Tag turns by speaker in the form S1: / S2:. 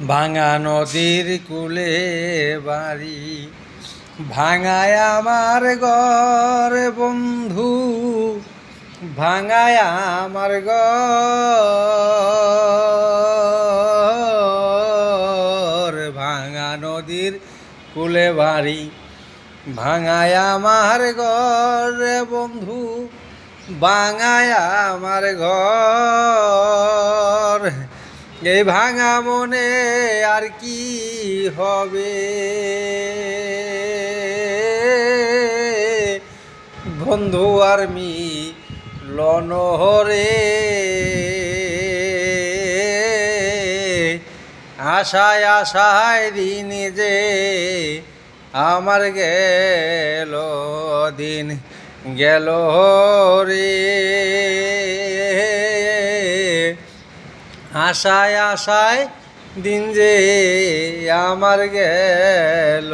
S1: ভাঙা নদীর কূলে বাড়ি, ভাঙায় আমার ঘর বন্ধু, ভাঙায় আমার ঘর। ভাঙা নদীর কূলে বাড়ি, ভাঙায় আমার ঘর বন্ধু, ভাঙায় আমার ঘর। এই ভাঙা মনে আর কি হবে, বন্ধু আর মিলনহরে। আশায় আশায় দিন যে আমার গেল দিন গেল রে। আশায় আশায় দিন যে আমার গেল।